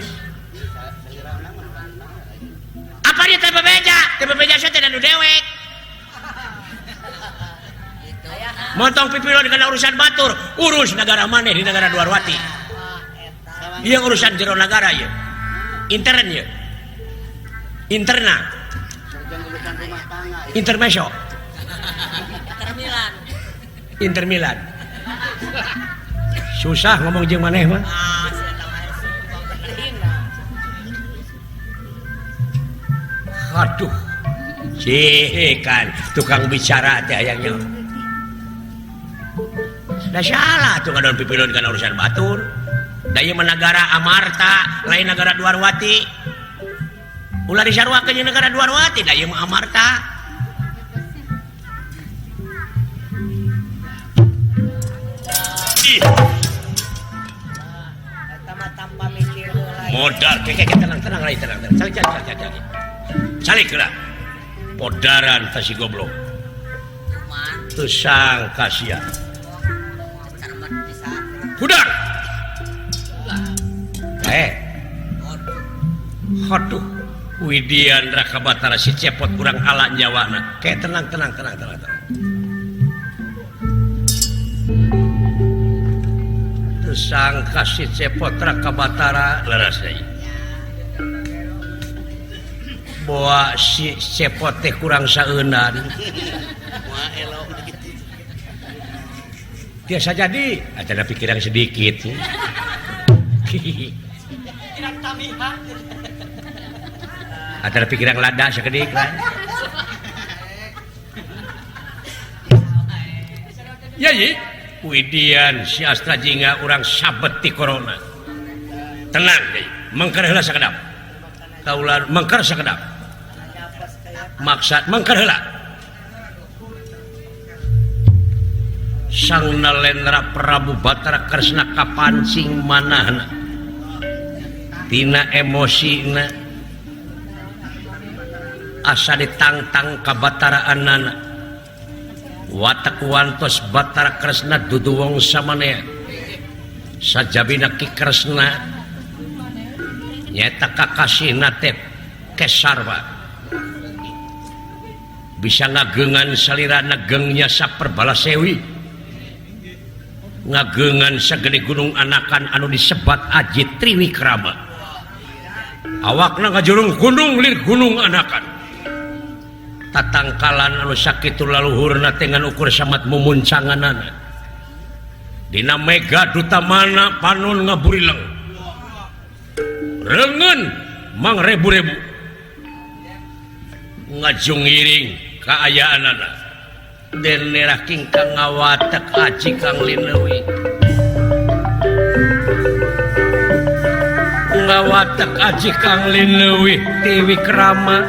Apa dia teh bebeja? Teh bebeja teh nu dewek. Montong pipilo dengan urusan batur, urus negara maneh di negara Duarwati. Ieu urusan jero negara ieu. Intern ieu. Interna. Intermeso. Inter Milan. Susah ngomong jeung maneh mah. Aduh. Kan tukang bicara teh hayangnya. Da salah tuh ngadon pipilun kana urusan batur. Da ieu negara amarta, lain negara Duarwati. Ulah disarwakeun negara Duarwati, da ieu mah amarta. Modal tenang lain tenang. Calik lah. Podaran teh si goblok. Teu sangka sia. Budak. Aduh. Widian Raka Batara si cepot kurang ala nyawana. Kayak tenang. Tersangka si cepot Raka Batara leres deui. Boa si cepot teh kurang saeunan. Biasa jadi, ada pikiran sedikit. Ada pikiran lada sekedik lah. Ya, Widian si Astra Jingga orang sabet ti corona. Tenang, mengker heula sakedap. Kaular mengker sakedap. Maksud mengker heula. Sang Nalendra Prabu Batara Kresna kapancing manahna tina emosina asa ditangtang ka Bataraanana watak wantos Batara Kresna dudu wong samanea sajabina Ki Kresna nyata kakasihna teh Kesarwa bisa ngageungan salirana geungnya saperbalasewi ngageungan sagede gunung anakan anu disebat Aji Triwikrama awakna ngajurung gunung lir gunung anakan tatangkalan anu sakitu laluhurna dengan ukur samat mumuncanganana dina mega duta mana panon ngaburileng rengen mang rebu-rebu ngajungiring kaayaanana den nerah kingkang ngawatek aji kang linewi ngawatek aji kang linewi Dewi Krama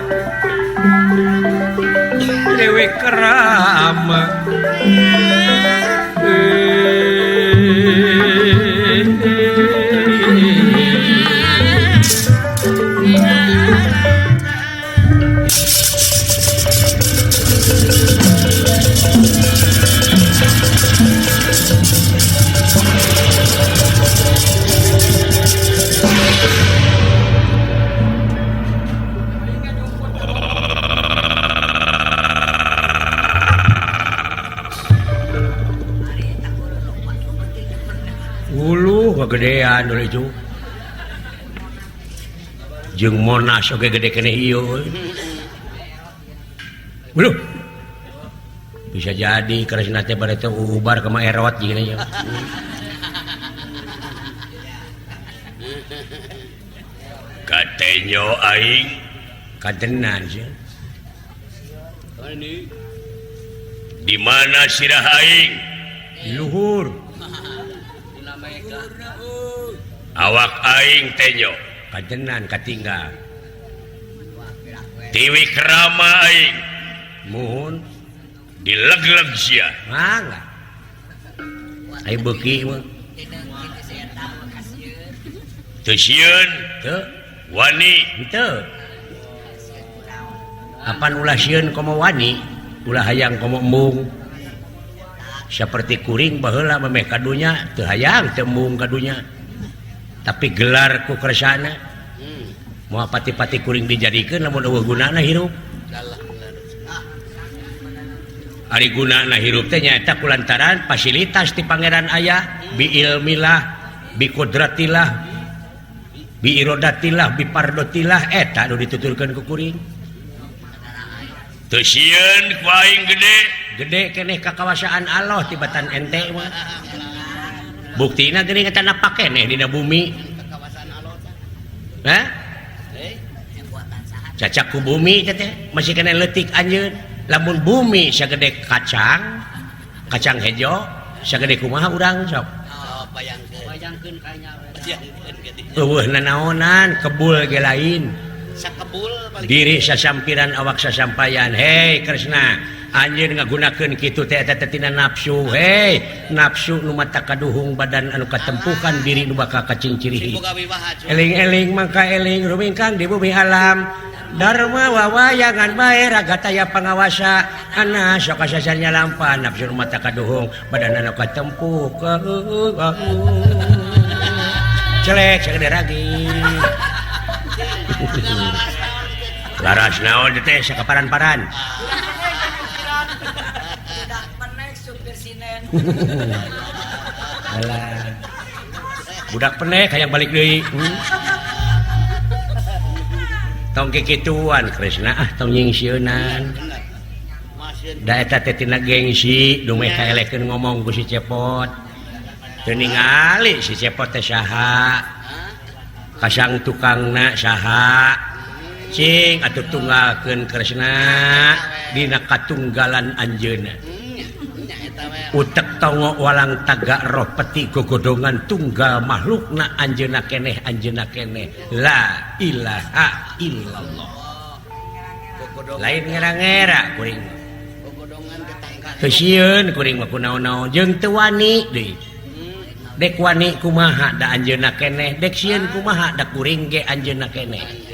Dewi Krama kegedean dulu itu jeung Monas oge gede kene ieu belum bisa jadi karena teh bade teh ubar ke Erot gini ya katenyo aing kadenan sih di mana sirah aing di luhur awak aing tenyo kadenan katinggal Dewi Krama aing muhun dileg-leg sia mangga aing beuki mah teu sieun teu wani teu apan ulah sieun komo wani ulah hayang komo embung seperti kuring baheula memeh kadunya teu hayang teu embung kadunya tapi gelar ku kersana moal pati-pati kuring dijadikeun lamun eueuh gunana hirup ari gunana hirup teh nyaeta kulantaran fasilitas ti pangeran aya bi ilmilah bi qudratillah bi iradatillah bi pardotillah eta nu dituturkeun ku kuring teu sieun ku aing gede keneh kakawasaan Allah tibatan ente mah buktina geuning eta napak keneh dina bumi hah cacak ku bumi teh masih kena leutik anjeun lamun bumi sagede kacang hejo sagede kumaha urang sok bayangkeun kanya eueuh nanaonan kebul ge lain sakebul diri sasampiran awak sasampayan hei Kresna anjeun ngagunakeun kitu teh eta tina nafsu hei nafsu nu mata kaduhung badan anu katempukan diri nu bakal kacincirihi eling-eling mangka eling rumingkang di bumi alam dharma wawayangan bae ragataya pangawasa ana sok kasasarnya lampa nafsu nu mata kaduhung badan anu katempuh celek sagede ragi laras naon teh sakaparan-paran alah budak penek hayang balik deui tong kikituan Kresna tong nyingsieunan da eta teh tina gengsi dumeh kaelekeun ngomong ku si Cepot teu ningali si Cepot teh saha kasang tukangna saha cing atuh tunggalkeun Kresna dina katunggalan anjeunna utek tongo walang taga roh peti gogodongan tunggal makhlukna anjeunna keneh la ilaha illallah lain ngera-ngera kuring teu sieun kuring mah kunaon-naon jeung teu wani deui dek wani kumaha da anjeunna keneh dek sieun kumaha da kuring ge anjeunna keneh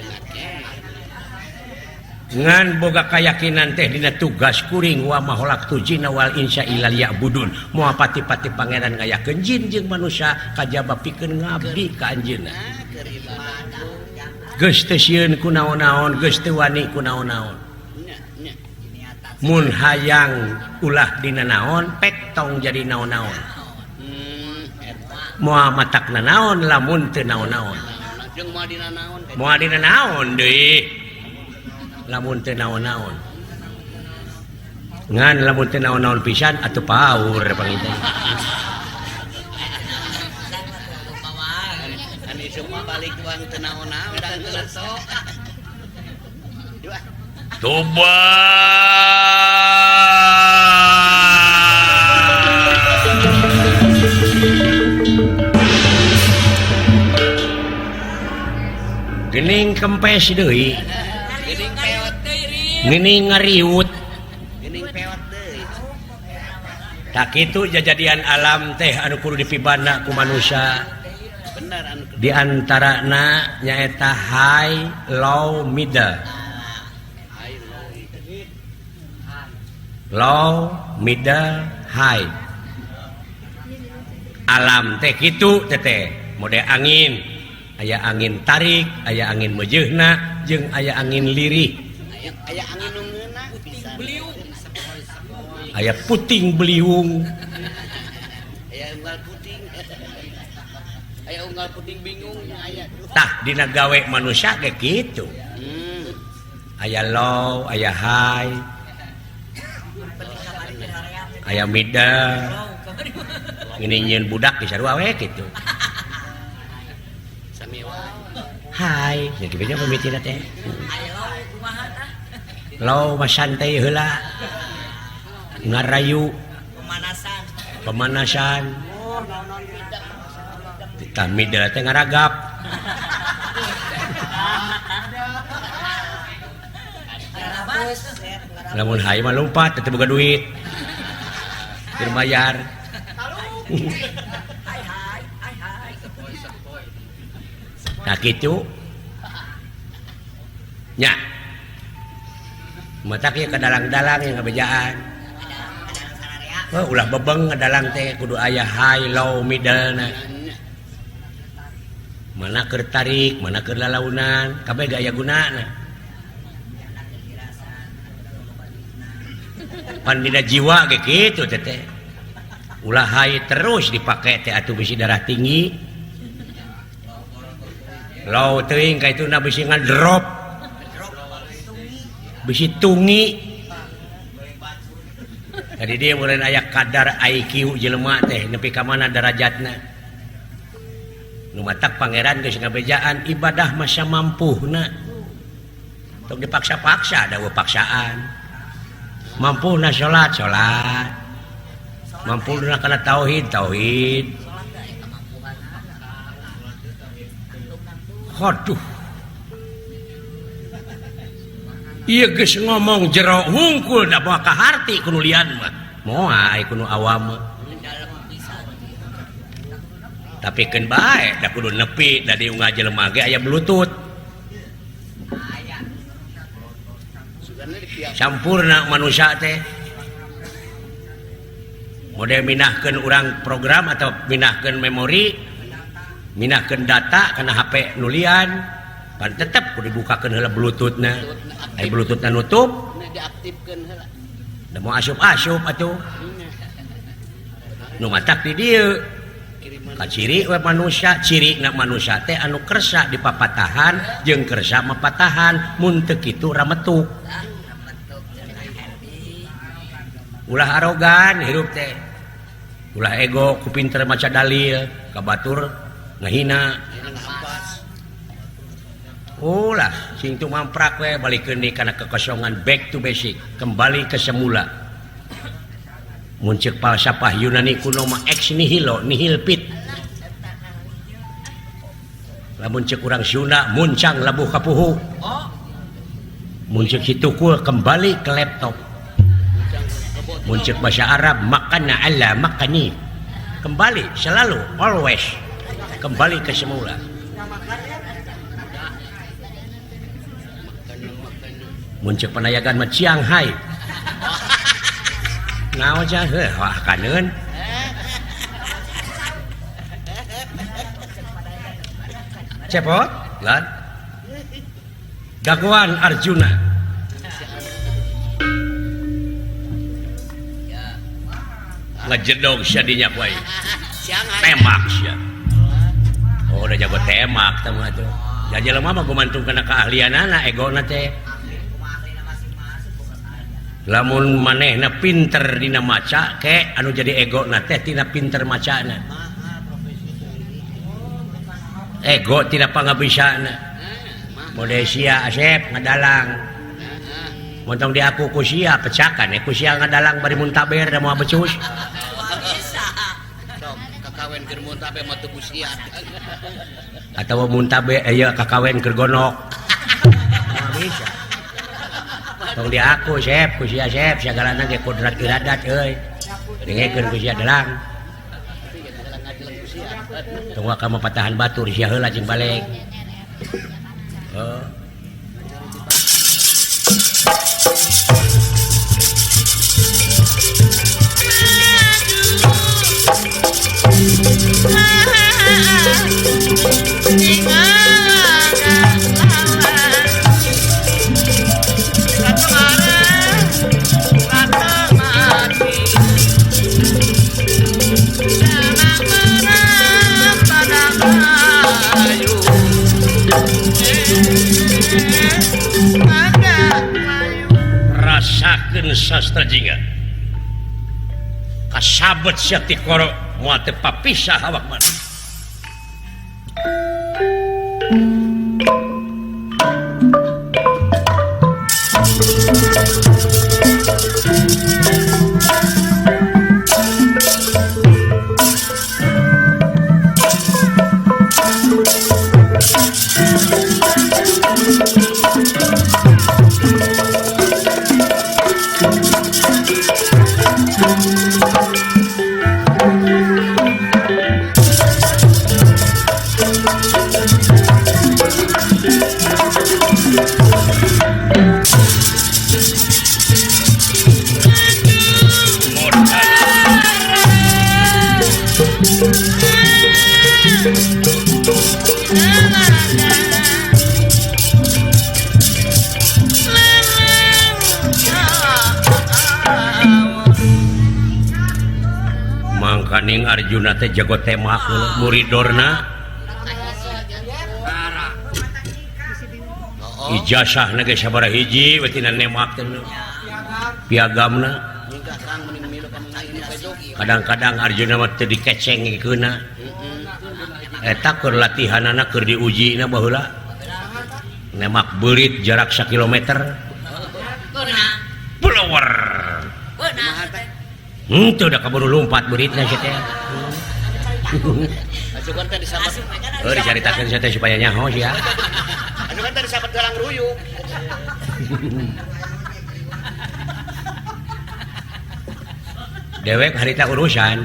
ngan boga keyakinan teh dina tugas kuring wa maholak tujina wal insya illa liya'budun moal pati-pati pangeran ngayakeun jin jeung manusia kajaba pikeun ngabdi ka anjeunna geus teu sieun kunaon-naon geus teu wani kunaon-naon mun hayang ulah dina naon pek tong jadi naon-naon moal matakna naon lamun teu naon-naon moal dina naon deui lamun teu naon-naon ngan lamun teu naon-naon pisan atuh paur pangiteh semua balik uang tenang-tenang dan leso. Toba. Gening kempes deui. Gening peot deui. Gening ngariut. Gening peot deui. Tak kitu jajadian alam teh anu kudu dipibanda ku manusia. Bener anu Di antarana nyaeta high, low, middle. Low, middle, high. Alam teh kitu teh mode angin. Aya angin tarik, aya angin mejeuna, jeung aya angin lirih. aya angin nu ngeuna pisan. Aya puting beliung. Aya unggal puting. Aya unggal puting bingung aya. Tah dina gawe manusia ge kitu. Aya low, aya high. Aya middle. Ini nyeun budak di sarua we kitu. Hai, jadi beja pemitina teh. Low masantai heula. Ngarayu pemanasan. Kita middle teh ngaragap. Lamun hai mah lompat teh boga duit. Keur bayar. Nah gitu nya mata kieu kadalang-dalang yang ngabejaan ulah bebeng ngadalang teh kudu aya high, low, middle na mana keur tarik, mana keur lalaunan kabeh gaya gunana pan dina jiwa ge kitu teh ulah high terus dipake teh atuh bisi darah tinggi low teuing kaituna bisi ngadrop bisi tungi jadi dia mulai aya kadar IQ jelema teh nepi ka mana derajatna nu matak pangeran geus ngabejaan ibadah masa mampuhna tok dipaksa-paksa da paksaan mampuhna salat mampuhna kana tauhid Waduh. Iya geus ngomong jero hungkul da bawa ka harti kudu lian mah. Moal ai kudu awam. Tapi keun bae da kudu nepi da diunggah jelema ge aya bluetooth. Sampurna manusia teh. Mode minahkeun urang program atau minahkeun memori. Minahkeun data kana HP nulian pan tetep kudu dibukakeun heula bluetoothna ai bluetoothna nutup diaktifkeun heula da mau asup-asup atuh nu matak di dieu ka ciri we manusia cirina manusia teh anu kersa dipapatahan jeung kersa mapatahan mun teu kitu rametuk ulah arogan hirup teh ulah ego ku pinter maca dalil ka batur ngahina ulah sing tu mamprak we balikeun deui kana kekosongan back to basic kembali ke semula mun ceuk falsafah Yunani kuno mah ex nihilo nihil pit lamun ceuk urang Sunda muncang labuh kapuhu mun ceuk hitukul kembali ke laptop mun ceuk bahasa Arab makana alla makani kembali selalu always kembali ke semula. Muncul penayagan mah Shanghai. Naon cenah heuh wah kaneun. Cepot, lan. Dakwaan Arjuna. Ngejedog sadinya poe. Tembak sia. Oh udah jago tembak teman tuh. Ya jelema mah gumantung kana keahlianana egona teh. Lamun manehna pinter dina maca ke anu jadi egona teh tina pinter macana. ego tidak bisa Modesia Asep ngadalang montong di aku kusia pecakan kusia ngadalang bari muntaber dan mau becus kakawen keur muntaber mah teu kusia atau muntaber aya kakawen keur gonok bisa tong di aku Sep kusia Sep sagalana ge kodrat iradat euy dengekeun kusia dalang tong ka mapatahan batur sia heula jeung balik rasakeun sastra jingga kasabet sia ti koro moal teu papisah awak mana mangkaning Arjuna teh jago tembak muridorna ijazah ge sabaraha hiji wetina nemak teh piagamna kadang-kadang Arjuna mah teu dikecengkeunna eta keur latihanana keur diujina baheula nemak beurit jarak 1 kilometer blower itu udah kaburu lompat beritnya sih teh. Asukan teh disabat. Dicaritakeun saya teh supaya nyaho ya. Asukan teh disabat dalang ruyuk. Dewek harita urusan.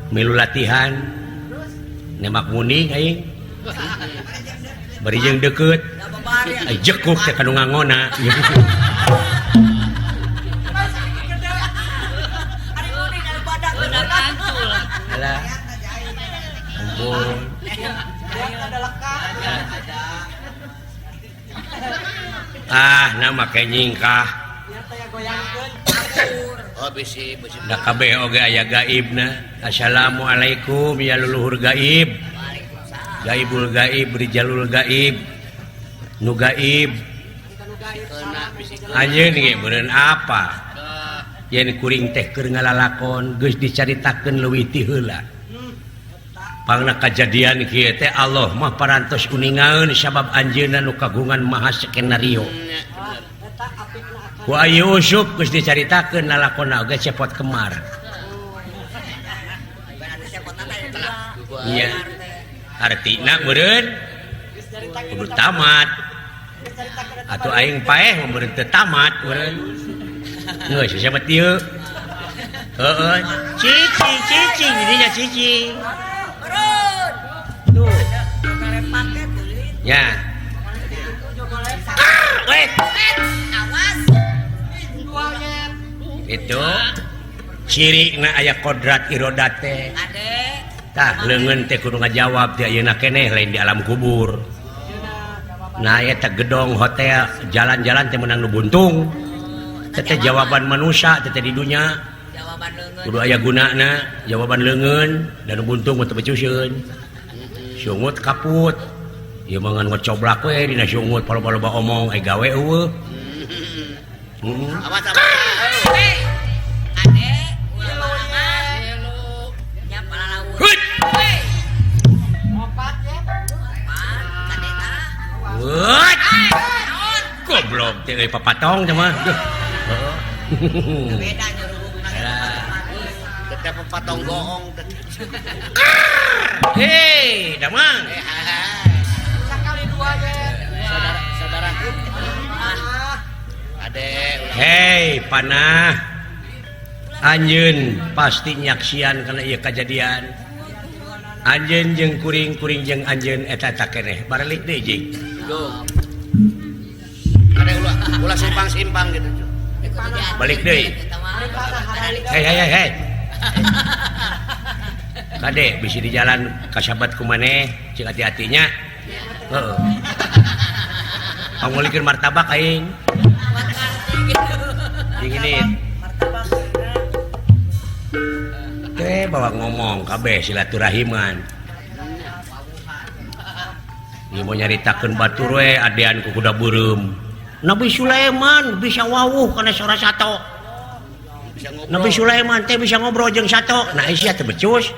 Milu latihan. Nemak muni aing. Bari jeung deukeut. Jekuk teh kanu ngangona. Alah. Ampun. Nama kayak nyingkah. Oh bisi. Da kabeh oge aya gaibna. Assalamualaikum ya luluhur gaib. Gaibul gaib, rijalul gaib. Nu gaib. Anjeun ge beureun apa? Yen kuring teh keur ngalalakon geus dicaritakeun leuwih ti heula. Pangna kajadian kieu teh Allah mah parantos uningaeun sabab anjeunna nu kagungan maha skenario. Ku aya Yusuf geus dicaritakeun lalakonna oge cepot kemar. Iya. Artina meureun kudu tamat. Atuh aing paeh meureun teu tamat meureun. Nggak sih siapa tieu? Cici, dirinya cici. Tuh. Ya. Wait. Awas. Itu ciri na aya kodrat irodat teh. Tah leungeun teh kudu ngajawab teh ayeuna keneh lain di alam kubur. Nah eta gedong hotel jalan-jalan teh menang nu buntung. Tete jawaban manusia tete di dunia kudu aya gunana jawaban leungeun dan buntung teu becuseun sungut kaput ieu mangan ngocoblak we dina sungut palo-paloba omong gawe eueuh Awas Ade ulah nya pala laut. Wut. Goblok teh euy papatong teh mah. Tetep patong goong. Hei, damang. Sekali dua aja. Saudaraku. Ade. Hei, panah. Anjeun pasti nyaksian kana ieu kajadian. Anjeun jeung kuring-kuring jeung anjeun eta tak keneh. Baralik deui jing. Duh. Ade ulah simpang-simpang gitu. Balik deui. Hei. Kade bisi di jalan kasabat ku maneh, cing hati-hatinya. Heeh. Pangulikeun martabak aing. Jeung ini. Teh bawa ngomong kabeh silaturahiman. Ieu mau nyaritakeun batur we adean ku kuda beureum. Nabi Sulaiman bisa wawuh kana sora sato. Nabi Sulaiman teh bisa ngobrol jeung sato. Nah sia teh becus.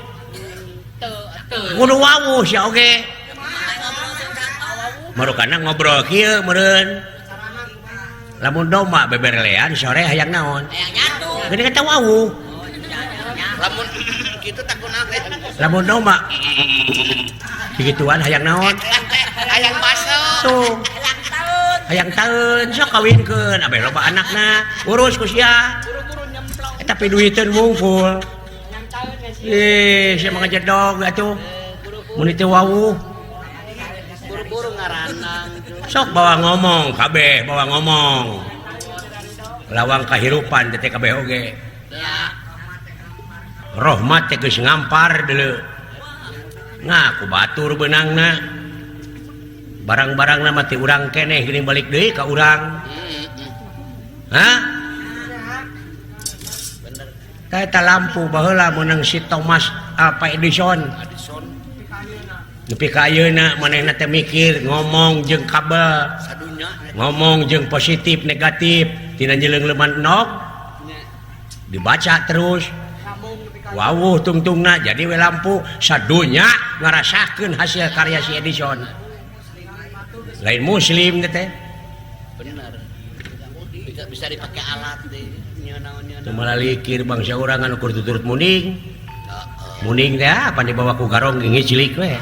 Kudu wawuh sia oge. Marukana ngobrol kieu meureun. Lamun domba beberlean sore hayang naon? Hayang nyatu. Gede kata wawuh. Lamun kitu tak kunaon. Lamun domba digituan hayang naon? Hayang masuk. Tuh. Hayang taeun sok kawinkeun abeh loba anakna urus ku sia. Eta pi duiteun wungkul. Sia mah ngajedog atuh. Mun teu wawuh. Buru-buru ngaranang. Sok bawa ngomong kabeh, bawa ngomong. Lawang kahirupan teh kabeh oge. Rahmat teh geus ngampar deuleu. Ngaku batur beunangna. Barang-barangna mah teh urang keneh geuning balik deui ka urang. Hah? Eta lampu baheula meunang si Thomas Alva Edison. Nepi ka ayeuna manehna teh mikir ngomong jeung kabel. Sadunya. Ngomong jeung positif negatif tina nyeleung leuman nok. Dibaca terus. Wawuh tungtungna jadi we lampu sadunya ngarasakeun hasil karya si Edison. Lain muslim teh. Bener. Bisa dipakai alat deh. Teu malalikir bangsa urang anu kudu turut muning. Muning teh apa dibawa ku garong geus cilik we.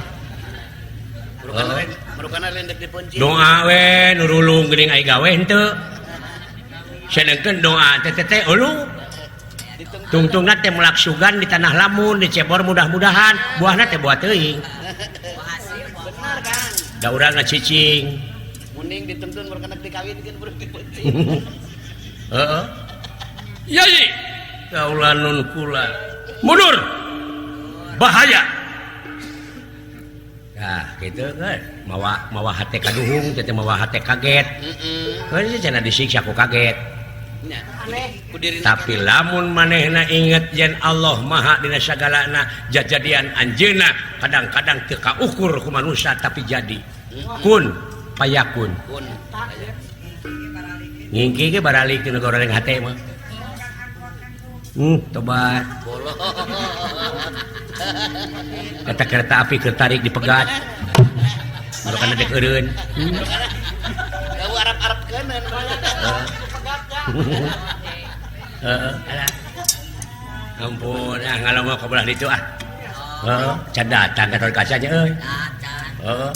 Merukana lain dek dipunci. Doa we nurulung geuning ai gawe henteu. Sedengkeun doa teh teh ulu. Tungtungna teh melak sugan di tanah lamun dicebor mudah-mudahan buahna teh buah teuing. Bener kan? Da urang ngacicing. Muning dituntun merukana dikawinkeun buruk dipunci. Heeh. Yai. Kaulanun kula. Mundur. Bahaya. Nah, gitu kan. Mawa hate kaduhung, teh mawa hate kaget. Kan cenah disiksa ku kaget. Tapi lamun manehna inget yen Allah Maha dina sagalana jajadian anjeunna kadang-kadang teu kaukur ku manusia tapi jadi. Kun payakun. Ngingki ge baralik teu goreng hate mah. Tobat. Kata kereta api ketarik dipegat. Marukana dek eureun. Gau Arab-Arab keuneun. Ampun, ngalongok ka belah ditu ah. Can datang ka tahun kacanya euy. Heeh,